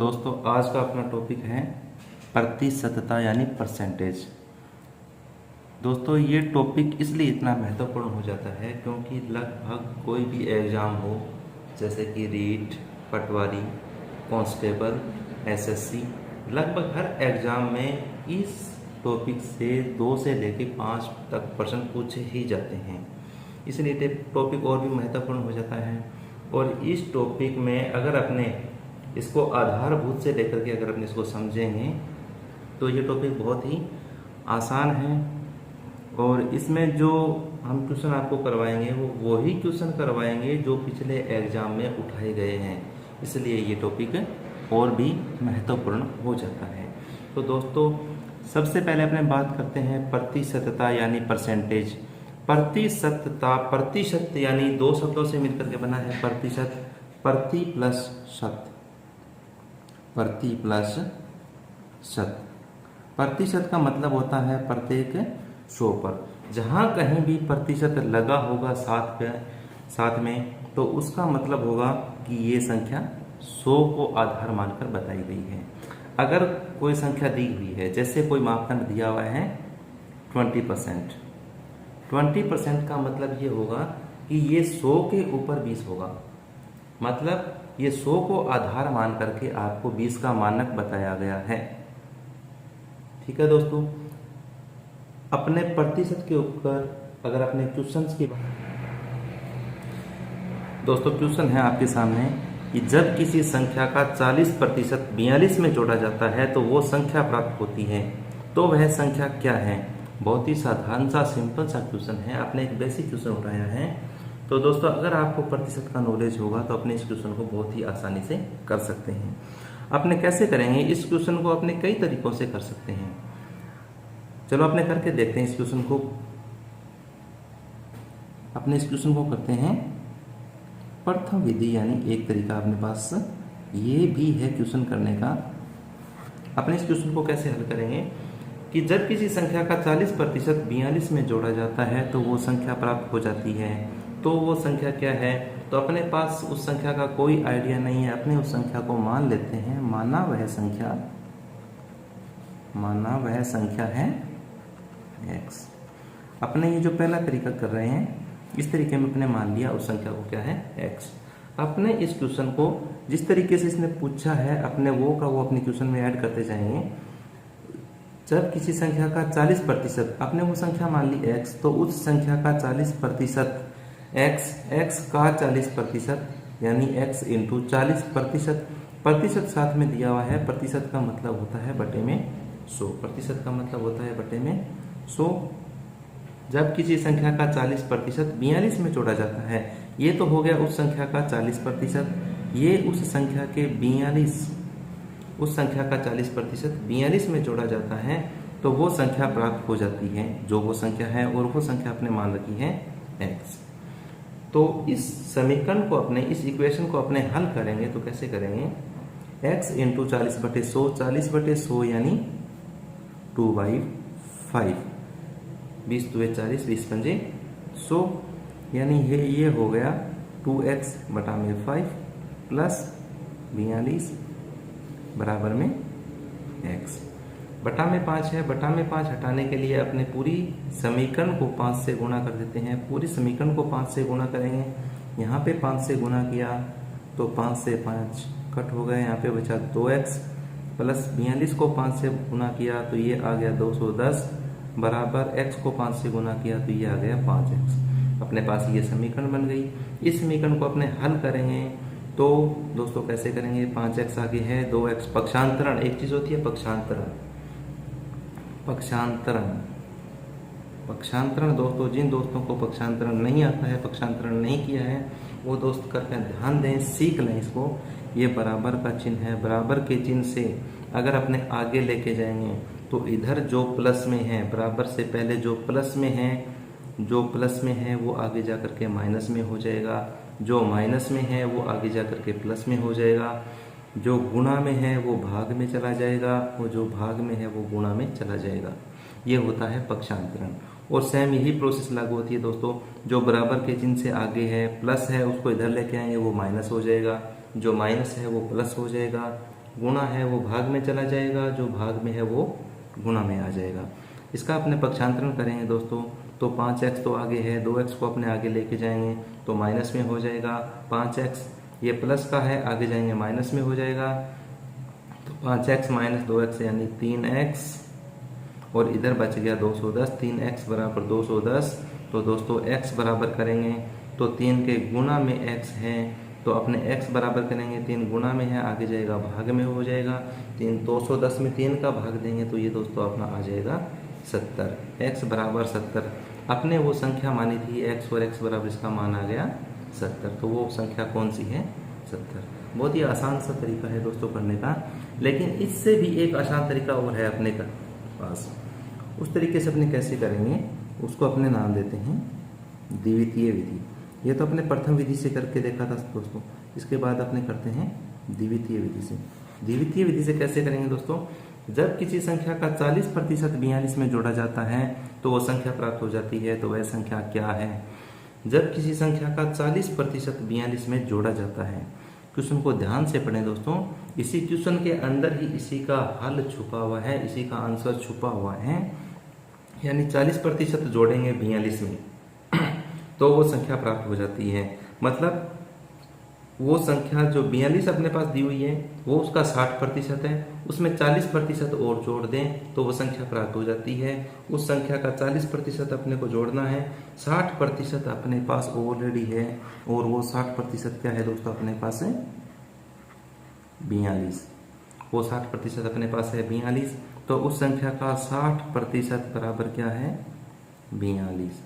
दोस्तों आज का अपना टॉपिक है प्रतिशतता यानी परसेंटेज। दोस्तों ये टॉपिक इसलिए इतना महत्वपूर्ण हो जाता है क्योंकि लगभग कोई भी एग्ज़ाम हो, जैसे कि रीट, पटवारी, कांस्टेबल, एसएससी, लगभग हर एग्ज़ाम में इस टॉपिक से 2 से लेकर 5 तक प्रश्न पूछे ही जाते हैं। इसलिए टॉपिक और भी महत्वपूर्ण हो जाता है। और इस टॉपिक में अगर अपने इसको आधारभूत से लेकर के अगर अपने इसको समझेंगे तो ये टॉपिक बहुत ही आसान है। और इसमें जो हम ट्यूशन आपको करवाएंगे वो वही ट्यूशन करवाएंगे जो पिछले एग्ज़ाम में उठाए गए हैं, इसलिए ये टॉपिक और भी महत्वपूर्ण हो जाता है। तो दोस्तों सबसे पहले अपने बात करते हैं प्रतिशतता यानी परसेंटेज। प्रतिशतता, प्रतिशत यानी 2 शब्दों से मिलकर के बना है प्रतिशत, प्रति प्लस शत, प्रति प्लस शत। प्रतिशत का मतलब होता है प्रत्येक 100 पर। जहाँ कहीं भी प्रतिशत लगा होगा साथ में तो उसका मतलब होगा कि ये संख्या 100 को आधार मानकर बताई गई है। अगर कोई संख्या दी हुई है, जैसे कोई मापदंड दिया हुआ है 20%, 20% का मतलब ये होगा कि ये 100 के ऊपर 20 होगा। मतलब ये 100 को आधार मान करके आपको 20 का मानक बताया गया है। ठीक है दोस्तों, अपने प्रतिशत के ऊपर अगर अपने क्वेश्चंस की दोस्तों क्वेश्चन है आपके सामने कि जब किसी संख्या का 40% 42 में जोड़ा जाता है तो वो संख्या प्राप्त होती है, तो वह संख्या क्या है। बहुत ही साधारण सा सिंपल सा क्वेश्चन है, आपने एक बेसिक क्वेश्चन उठाया है। तो दोस्तों अगर आपको प्रतिशत का नॉलेज होगा तो अपने इस क्वेश्चन को बहुत ही आसानी से कर सकते हैं। अपने कैसे करेंगे इस क्वेश्चन को, अपने कई तरीकों से कर सकते हैं। चलो अपने करके देखते हैं इस क्वेश्चन को। अपने इस क्वेश्चन को करते हैं प्रथम विधि, यानी एक तरीका अपने पास ये भी है क्वेश्चन करने का। अपने इस क्वेश्चन को कैसे हल करेंगे कि जब किसी संख्या का 40% 42 में जोड़ा जाता है तो वो संख्या प्राप्त हो जाती है। तो वो संख्या क्या है, तो अपने पास उस संख्या का कोई आइडिया नहीं है, अपने उस संख्या को मान लेते हैं। माना वह संख्या है x। अपने ये जो पहला तरीका कर रहे हैं इस तरीके में अपने मान लिया उस संख्या को क्या है x। अपने इस क्वेश्चन को जिस तरीके से इसने पूछा है अपने वो अपने क्वेश्चन में ऐड करते जाएंगे। जब किसी संख्या का 40%, अपने वो संख्या मान ली x, तो उस संख्या का 40% x का 40% यानी x इंटू 40%, प्रतिशत साथ में दिया हुआ है। प्रतिशत का मतलब होता है बटे में 100, प्रतिशत का मतलब होता है बटे में 100। जब किसी संख्या का 40% 42 में जोड़ा जाता है, ये तो हो गया उस संख्या का 40%, ये उस संख्या के 42, उस संख्या का 40% 42 में जोड़ा जाता है तो वो संख्या प्राप्त हो जाती है जो वो संख्या है, और वो संख्या अपने मान रखी है x। तो इस समीकरण को अपने, इस इक्वेशन को अपने हल करेंगे तो कैसे करेंगे, x इंटू 40/100, 40/100 यानी 2/5, 20 2 40, 20 पंजे 100, यानी ये हो गया 2x बटा में 5 प्लस 42 बराबर में x। बटा में 5 है, बटा में 5 हटाने के लिए अपने पूरी समीकरण को 5 से गुणा कर देते हैं। पूरी समीकरण को 5 से गुणा करेंगे, यहाँ पे 5 से गुणा किया तो 5 से 5 कट हो गए, यहाँ पे बचा 2x प्लस 42 को 5 से गुणा किया तो ये आ गया 210 बराबर x को 5 से गुणा किया तो ये आ गया 5x। अपने पास ये समीकरण बन गई। इस समीकरण को अपने हल करेंगे तो दोस्तों कैसे करेंगे, 5x आगे है, 2x पक्षांतरण, एक चीज होती है पक्षांतरण दोस्तों, जिन दोस्तों को पक्षांतरण नहीं आता है, पक्षांतरण नहीं किया है, वो दोस्त करके ध्यान दें, सीख लें इसको। ये बराबर का चिन्ह है, बराबर के चिन्ह से अगर अपने आगे लेके जाएंगे तो इधर जो प्लस में है, बराबर से पहले जो प्लस में है वो आगे जा करके माइनस में हो जाएगा, जो माइनस में है वो आगे जा करके प्लस में हो जाएगा, जो गुणा में है वो भाग में चला जाएगा, और जो भाग में है वो गुणा में चला जाएगा। ये होता है पक्षांतरण। और सेम यही प्रोसेस लागू होती है दोस्तों, जो बराबर के चिन्ह से आगे है, प्लस है, उसको इधर लेके आएंगे वो माइनस हो जाएगा, जो माइनस है वो प्लस हो जाएगा, गुणा है वो भाग में चला जाएगा, जो भाग में है वो गुणा में आ जाएगा। इसका अपने पक्षांतरण करेंगे दोस्तों, तो 5x तो आगे है, 2x को अपने आगे लेके जाएंगे तो माइनस में हो जाएगा। 5x ये प्लस का है, आगे जाएंगे माइनस में हो जाएगा, तो 5x माइनस 2x यानी 3x, और इधर बच गया 210। 3x बराबर 210, तो दोस्तों x बराबर करेंगे तो 3 के गुणा में x है, तो अपने x बराबर करेंगे 3 गुणा में है, आगे जाएगा भाग में हो जाएगा। 210 में 3 का भाग देंगे तो ये दोस्तों अपना आ जाएगा 70। x बराबर 70 अपने वो संख्या मानी थी x, और x बराबर इसका मान आ गया 70, तो वो संख्या कौन सी है? 70। बहुत ही आसान सा तरीका है दोस्तों करने का, लेकिन इससे भी एक आसान तरीका और है अपने पास। उस तरीके से अपने कैसे करेंगे उसको अपने नाम देते हैं द्वितीय विधि। ये तो अपने प्रथम विधि से करके देखा था दोस्तों, इसके बाद अपने करते हैं द्वितीय विधि से। द्वितीय विधि से कैसे करेंगे दोस्तों? जब किसी संख्या का 40% 42 में जोड़ा जाता है तो वो संख्या प्राप्त हो जाती है। तो वह संख्या क्या है? जब किसी संख्या का 40% 42 में जोड़ा जाता है। क्वेश्चन को ध्यान से पढ़ें दोस्तों, इसी क्वेश्चन के अंदर ही इसी का हल छुपा हुआ है, इसी का आंसर छुपा हुआ है। यानी 40% जोड़ेंगे 42 में तो वो संख्या प्राप्त हो जाती है। मतलब वो संख्या जो 42 अपने पास दी हुई है वो उसका 60% है, उसमें 40% और जोड़ दें तो वो संख्या प्राप्त हो जाती है। उस संख्या का 40% अपने को जोड़ना है, 60% अपने पास ऑलरेडी है, और वो 60% क्या है दोस्तों अपने पास है? 42। वो 60% अपने पास है 42, तो उस संख्या का 60% बराबर क्या है? 42।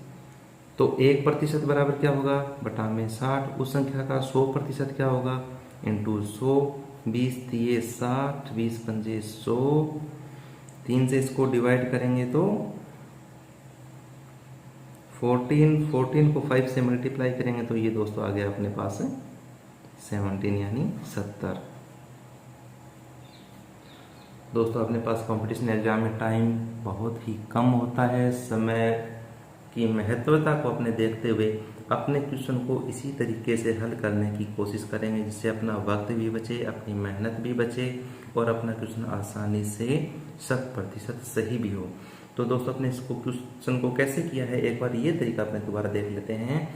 तो 1% बराबर क्या होगा? बटा में 60। उस संख्या का 100% क्या होगा? इंटू 100। 20 दिए 60, 20 पंजे 100, 3 से इसको डिवाइड करेंगे तो 14 को 5 से मल्टीप्लाई करेंगे तो ये दोस्तों आ गया अपने पास 17 यानी 70। दोस्तों अपने पास कंपटीशन एग्जाम में टाइम बहुत ही कम होता है। समय की महत्वता को अपने देखते हुए अपने क्वेश्चन को इसी तरीके से हल करने की कोशिश करेंगे जिससे अपना वक्त भी बचे, अपनी मेहनत भी बचे, और अपना क्वेश्चन आसानी से 100% सही भी हो। तो दोस्तों अपने इसको क्वेश्चन को कैसे किया है एक बार ये तरीका अपने दोबारा देख लेते हैं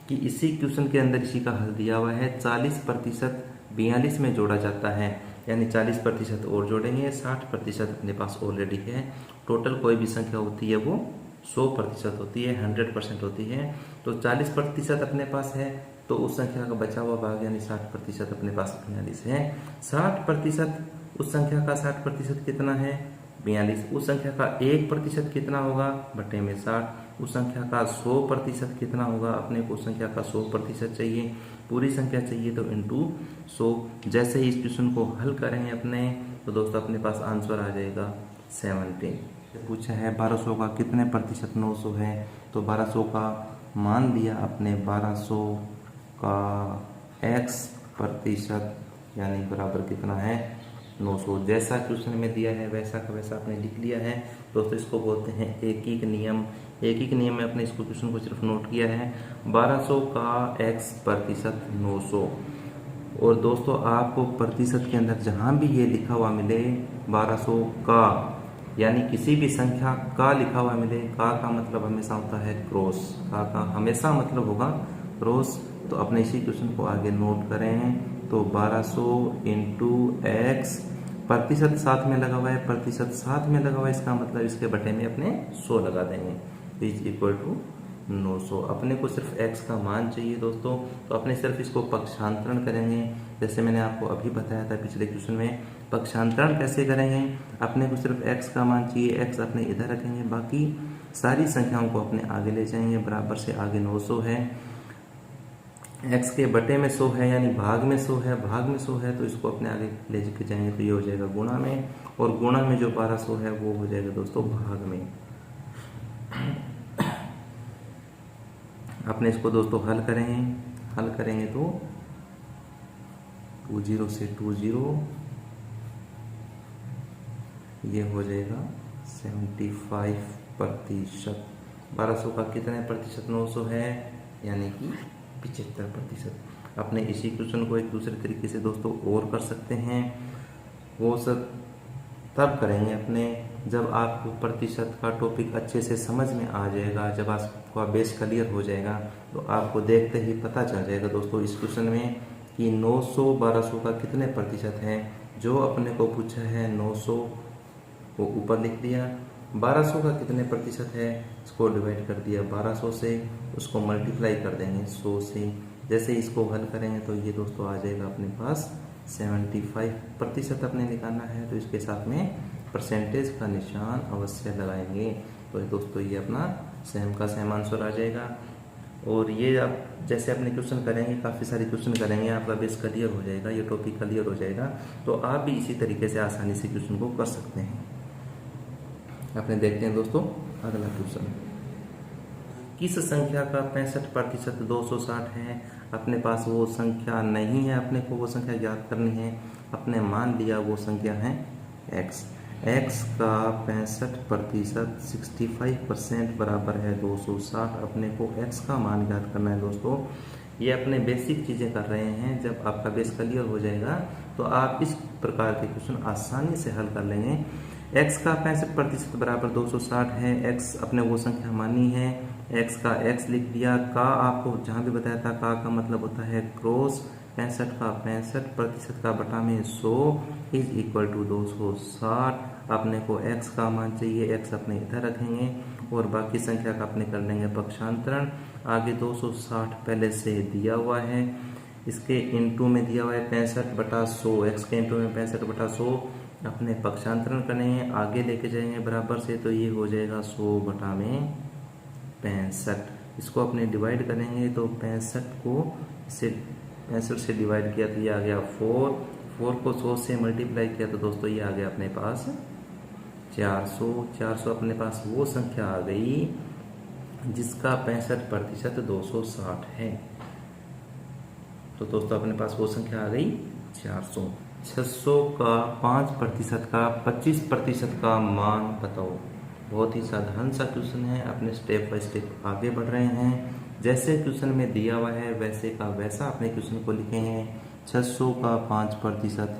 कि इसी क्वेश्चन के अंदर इसी का हल दिया हुआ है। 40% 42 में जोड़ा जाता है, यानी 40% और जोड़ेंगे, 60% अपने पास ऑलरेडी है। टोटल कोई भी संख्या होती है वो 100% होती है, 100% होती है। तो 40% अपने पास है, तो उस संख्या का बचा हुआ भाग यानी 60% अपने पास 42 है। 60% उस संख्या का 60% कितना है? 42। उस संख्या का 1% कितना होगा? बटे में 60। उस संख्या का 100% कितना होगा? अपने को उस संख्या का 100% चाहिए, पूरी संख्या चाहिए, तो इंटू 100। जैसे ही इस क्वेश्चन को हल करेंगे अपने, तो दोस्तों अपने पास आंसर आ जाएगा 17। पूछा है 1200 का कितने प्रतिशत 900 है? तो 1200 का मान दिया अपने 1200 का x% यानी बराबर कितना है? 900। जैसा क्वेश्चन में दिया है वैसा का वैसा आपने लिख लिया है। दोस्तों इसको बोलते हैं एकीक नियम। एकीक नियम में अपने इसको क्वेश्चन को सिर्फ नोट किया है। 1200 का x% 900। और दोस्तों आपको प्रतिशत के अंदर जहां भी ये लिखा हुआ मिले 1200 का, यानी किसी भी संख्या का लिखा हुआ मिले, का मतलब हमेशा होता है क्रॉस, का हमेशा मतलब होगा क्रॉस। तो अपने इसी क्वेश्चन को आगे नोट करें। तो 1200 इंटू एक्स, प्रतिशत साथ में लगा हुआ है, प्रतिशत साथ में लगा हुआ है, इसका मतलब इसके बटे में अपने 100 लगा देंगे, इज इक्वल टू 900। अपने को सिर्फ x का मान चाहिए दोस्तों, तो अपने सिर्फ इसको पक्षांतरण करेंगे। जैसे मैंने आपको अभी बताया था पिछले क्वेश्चन में, पक्षांतरण कैसे करेंगे? अपने को सिर्फ x का मान चाहिए, x अपने इधर रखेंगे, बाकी सारी संख्याओं को अपने आगे ले जाएंगे। बराबर से आगे 900 है, x के बटे में 100 है, यानी भाग में 100 है, भाग में 100 है, तो इसको अपने आगे ले के जाएंगे तो ये हो जाएगा गुणा में, और गुणा में जो 1200 है वो हो जाएगा दोस्तों भाग में। अपने इसको दोस्तों हल करेंगे तो 20 से 20 ये हो जाएगा 75%। 1200 का कितने प्रतिशत? 900 है, यानी कि 75%। अपने इसी क्वेश्चन को एक दूसरे तरीके से दोस्तों और कर सकते हैं। वो सब तब करेंगे अपने जब आपको प्रतिशत का टॉपिक अच्छे से समझ में आ जाएगा, जब आपका बेस क्लियर हो जाएगा तो आपको देखते ही पता चल जाएगा दोस्तों इस क्वेश्चन में कि 900 1200 का कितने प्रतिशत है। जो अपने को पूछा है 900 को ऊपर लिख दिया, 1200 का कितने प्रतिशत है इसको डिवाइड कर दिया 1200 से, उसको मल्टीप्लाई कर देंगे 100 से। जैसे इसको हल करेंगे तो ये दोस्तों आ जाएगा अपने पास 75% अपने निकालना है, तो इसके साथ में परसेंटेज का निशान अवश्य लगाएंगे। तो दोस्तों ये अपना सेम का सेम आंसर आ जाएगा। और ये आप जैसे अपने क्वेश्चन करेंगे, काफ़ी सारे क्वेश्चन करेंगे, आपका बेस क्लियर हो जाएगा, ये टॉपिक क्लियर हो जाएगा, तो आप भी इसी तरीके से आसानी से क्वेश्चन को कर सकते हैं। अपने देखते हैं दोस्तों अगला क्वेश्चन। किस संख्या का 65% 260 है। अपने पास वो संख्या नहीं है, अपने को वो संख्या ज्ञात करनी है। अपने मान लिया वो संख्या है x। x का 65% 65% बराबर है 260। अपने को x का मान ज्ञात करना है दोस्तों। ये अपने बेसिक चीज़ें कर रहे हैं, जब आपका बेस क्लियर हो जाएगा तो आप इस प्रकार के क्वेश्चन आसानी से हल कर लेंगे। x का 65% बराबर 260 है। x अपने वो संख्या मानी है, x का x लिख दिया। का आपको जहाँ भी बताया था का मतलब होता है क्रॉस 65 का 65% का बटा में 100 इज इक्वल टू 260। अपने को x का मान चाहिए, x अपने इधर रखेंगे और बाकी संख्या का अपने कर लेंगे पक्षांतरण। आगे 260 पहले से दिया हुआ है, इसके इनटू में दिया हुआ है 65/100, x के इनटू में 65/100 अपने पक्षांतरण करेंगे, आगे लेके जाएंगे बराबर से, तो ये हो जाएगा 100 बटा में 65। इसको अपने डिवाइड करेंगे तो 65 को से 65 से डिवाइड किया तो ये आ गया 4 को 100 से मल्टीप्लाई किया तो दोस्तों ये आ गया अपने पास 400 अपने पास वो संख्या आ गई जिसका 65% 260 है। तो दोस्तों अपने पास वो संख्या आ गई 400। 600 का 5% का 25% का मान बताओ। बहुत ही साधारण सा क्वेश्चन है, अपने स्टेप बाय स्टेप आगे बढ़ रहे हैं। जैसे क्वेश्चन में दिया हुआ है वैसे का वैसा अपने क्वेश्चन को लिखेंगे। 600 का 5%,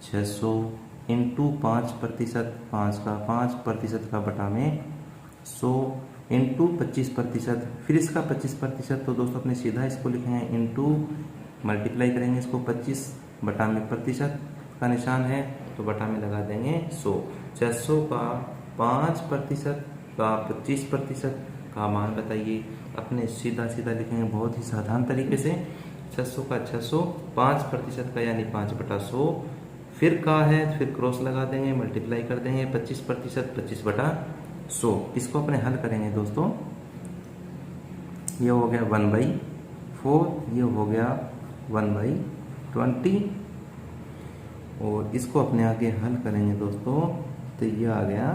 600 इंटू 5%, 5 का 5% का बटा में 100 इंटू 25%, फिर इसका 25%, तो दोस्तों अपने सीधा इसको लिखेंगे इंटू मल्टीप्लाई करेंगे इसको 25 बटा में प्रतिशत का निशान है तो बटा में लगा देंगे 100। 600 का 5% का 25% का मान बताइए। अपने सीधा सीधा लिखेंगे बहुत ही साधारण तरीके से। 600 का 600, 5% का यानी 5/100, फिर का है फिर क्रॉस लगा देंगे, मल्टीप्लाई कर देंगे 25%, 25/100। इसको अपने हल करेंगे दोस्तों। ये हो गया 1/4, ये हो गया 1/20 और इसको अपने आगे हल करेंगे दोस्तों तो ये आ गया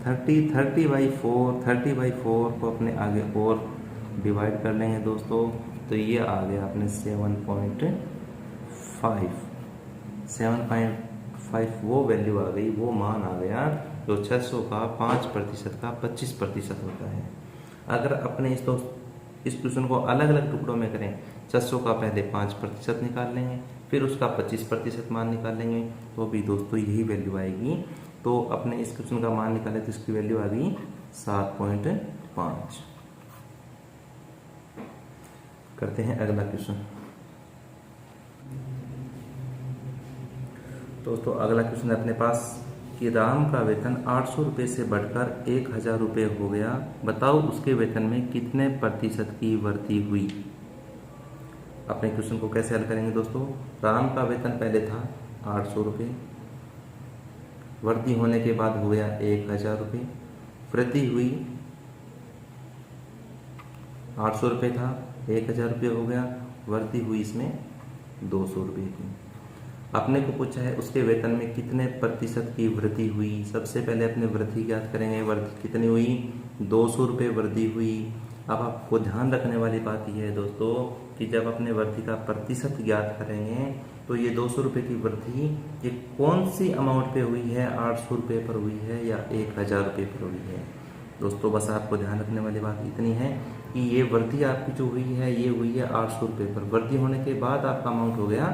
30/4 को अपने आगे और डिवाइड कर लेंगे दोस्तों तो ये आ गया अपने 7.5 वो वैल्यू आ गई, वो मान आ गया जो 600 का 5% का 25% होता है। अगर अपने इस क्वेश्चन को अलग अलग टुकड़ों में करें, 600 का पहले 5% निकाल लेंगे, फिर उसका 25% मान निकाल लेंगे, तो भी दोस्तों यही वैल्यू आएगी। तो अपने इस क्वेश्चन का मान निकाले तो इसकी वैल्यू आ गई 7.5। करते हैं अगला क्वेश्चन। दोस्तों अगला क्वेश्चन अपने पास कि राम का वेतन 800 रुपये से बढ़कर 1000 रुपये हो गया, बताओ उसके वेतन में कितने प्रतिशत की वृद्धि हुई। अपने क्वेश्चन को कैसे हल करेंगे दोस्तों। राम का वेतन पहले था 800 रुपये, वृद्धि होने के बाद हो गया 1000 रुपये, वृद्धि हुई 800 रुपये था 1000 रुपये हो गया, वृद्धि हुई इसमें 200 रुपये की। अपने को पूछा है उसके वेतन में कितने प्रतिशत की वृद्धि हुई। सबसे पहले अपने वृद्धि ज्ञात करेंगे। वृद्धि कितनी हुई, 200 रुपये वृद्धि हुई। अब आपको ध्यान रखने वाली बात यह है दोस्तों कि जब अपने वृद्धि का प्रतिशत ज्ञात करेंगे तो ये 200 रुपये की वृद्धि ये कौन सी अमाउंट पे हुई है, 800 रुपये पर हुई है या 1000 रुपये पर हुई है। दोस्तों बस आपको ध्यान रखने वाली बात इतनी है कि ये वृद्धि आपकी जो हुई है ये हुई है 800 रुपये पर। वृद्धि होने के बाद आपका अमाउंट हो गया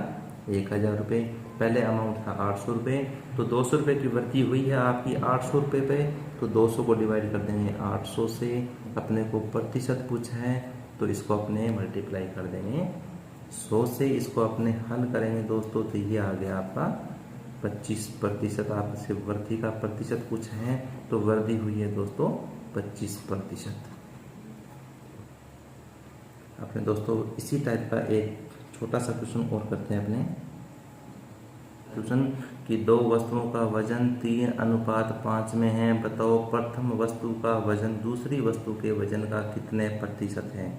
1000 रुपये। पहले अमाउंट था 800 रुपये, तो 200 रुपये की वृद्धि हुई है आपकी 800 रुपये पे, तो 200 को डिवाइड कर देंगे 800 से। अपने को प्रतिशत पूछा है तो इसको अपने मल्टीप्लाई कर देंगे 100 से। इसको अपने हल करेंगे दोस्तों तो ये आ गया आपका 25%। आपसे वृद्धि का प्रतिशत पूछा है तो वृद्धि हुई है दोस्तों 25%। अपने दोस्तों इसी टाइप का एक छोटा सा क्वेश्चन और करते हैं। अपने क्वेश्चन कि दो वस्तुओं का वजन 3:5 में है, बताओ प्रथम वस्तु का वजन दूसरी वस्तु के वजन का कितने प्रतिशत है।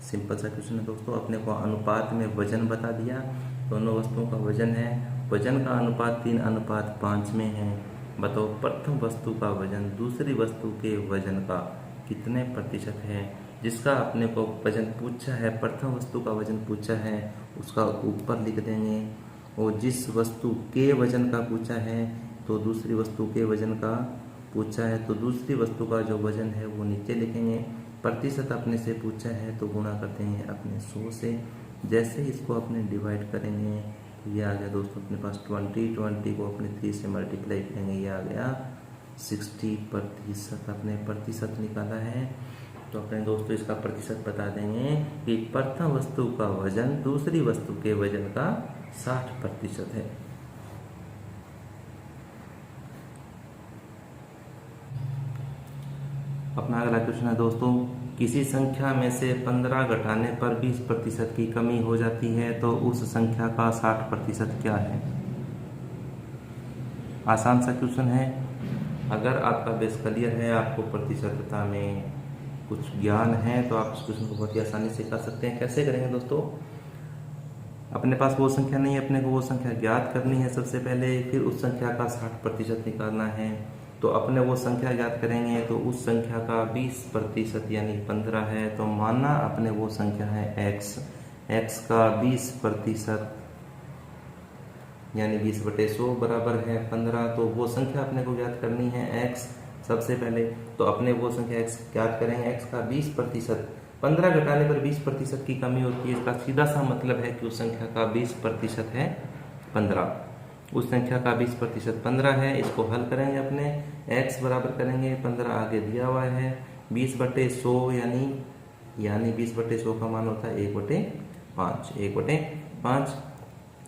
सिंपल सा क्वेश्चन है दोस्तों। अपने को अनुपात में वजन बता दिया, दोनों वस्तुओं का वजन है, वजन का अनुपात 3:5 में है, बताओ प्रथम वस्तु का वजन दूसरी वस्तु के वजन का कितने प्रतिशत है। जिसका अपने को वजन पूछा है, प्रथम वस्तु का वजन पूछा है, उसका ऊपर लिख देंगे, और जिस वस्तु के वजन का पूछा है तो दूसरी वस्तु के वजन का पूछा है तो दूसरी वस्तु का जो वजन है वो नीचे लिखेंगे। प्रतिशत अपने से पूछा है तो गुणा कर देंगे अपने 100 से। जैसे इसको अपने डिवाइड करेंगे तो ये आ गया दोस्तों अपने पास 20 को अपने 3 से मल्टीप्लाई करेंगे, ये आ गया 60%। अपने प्रतिशत निकाला है तो अपने दोस्तों इसका प्रतिशत बता देंगे कि प्रथम वस्तु का वजन दूसरी वस्तु के वजन का 60% है। अपना अगला क्वेश्चन है दोस्तों, किसी संख्या में से 15 घटाने पर 20% की कमी हो जाती है तो उस संख्या का 60% क्या है। आसान सा क्वेश्चन है। अगर आपका बेस क्लियर है, आपको प्रतिशतता में कुछ ज्ञान है तो आप इस क्वेश्चन को बहुत ही आसानी से कर सकते हैं। कैसे करेंगे दोस्तों, अपने पास वो संख्या नहीं है, अपने को वो संख्या ज्ञात करनी है सबसे पहले, फिर उस संख्या का 60% निकालना है। तो अपने वो संख्या ज्ञात करेंगे तो उस संख्या का 20% यानी 15 है, तो माना अपने वो संख्या है x का 20% यानी 20/100 बराबर है 15। तो वो संख्या अपने को ज्ञात करनी है x सबसे पहले। तो अपने वो संख्या x ज्ञात करेंगे, x का 20%, 15 घटाने पर 20% की कमी होती है। इसका सीधा सा मतलब है कि उस संख्या का 20% है 15। उस संख्या का 20% 15 है। इसको हल करेंगे, अपने x बराबर करेंगे 15 आगे दिया हुआ है 20/100 यानी 20/100 का मान होता है 1/5।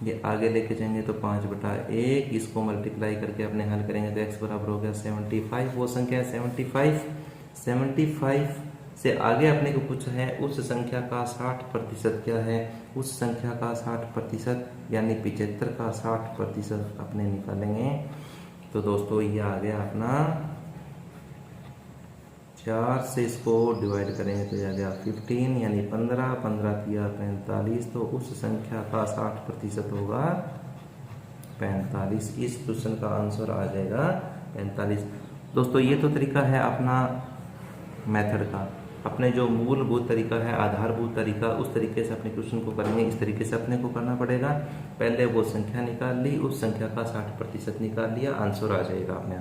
ये आगे लेके जाएंगे तो 5/1, इसको मल्टीप्लाई करके अपने हल करेंगे तो x बराबर हो गया 75। वो संख्या है 75 से आगे अपने को पूछा है उस संख्या का 60% क्या है। उस संख्या का 60% यानी 75 का 60% अपने निकालेंगे। तो दोस्तों ये आ गया अपना 4 से इसको डिवाइड करेंगे तो ये आ गया 15 यानी 15 3 45। तो उस संख्या का 60% होगा 45। इस क्वेश्चन का आंसर आ जाएगा 45। दोस्तों ये तो तरीका है अपना मेथड का। अपने जो मूलभूत तरीका है, आधारभूत तरीका, उस तरीके से अपने क्वेश्चन को करेंगे। इस तरीके से अपने को करना पड़ेगा। पहले वो संख्या निकाल ली, उस संख्या का 60% निकाल लिया, आंसर आ जाएगा अपने।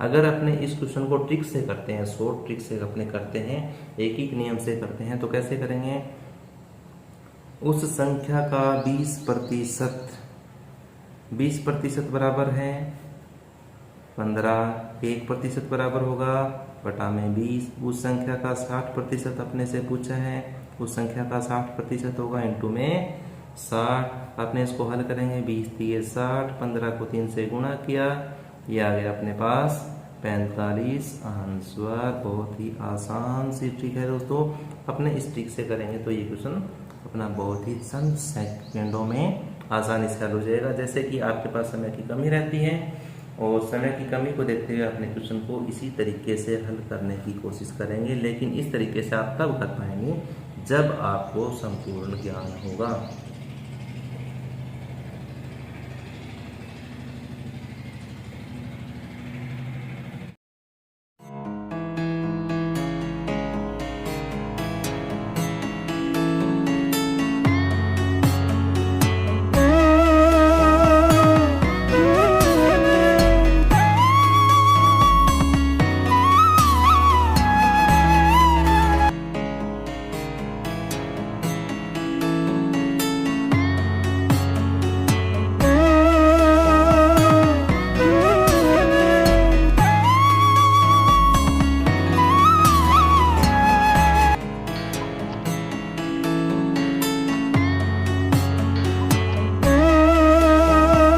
अगर अपने इस क्वेश्चन को ट्रिक से करते हैं, शॉर्ट ट्रिक से अपने करते हैं, एक नियम से करते हैं, तो कैसे करेंगे, उस संख्या का 20% बराबर है 15, 1% बराबर होगा बटा में 20। उस संख्या का 60% अपने से पूछा है, उस संख्या का 60% होगा इंटू में 60। अपने इसको हल करेंगे, 20 3 60, 15 को 3 से गुणा किया, ये आ गया अपने पास 45 आंसर। बहुत ही आसान सी ट्रिक है दोस्तों। अपने इस ट्रिक से करेंगे तो ये क्वेश्चन अपना बहुत ही चंद सेकंडों में आसानी से हल हो जाएगा। जैसे कि आपके पास समय की कमी रहती है और समय की कमी को देखते हुए अपने क्वेश्चन को इसी तरीके से हल करने की कोशिश करेंगे। लेकिन इस तरीके से आप तब कर पाएंगे जब आपको संपूर्ण ज्ञान होगा।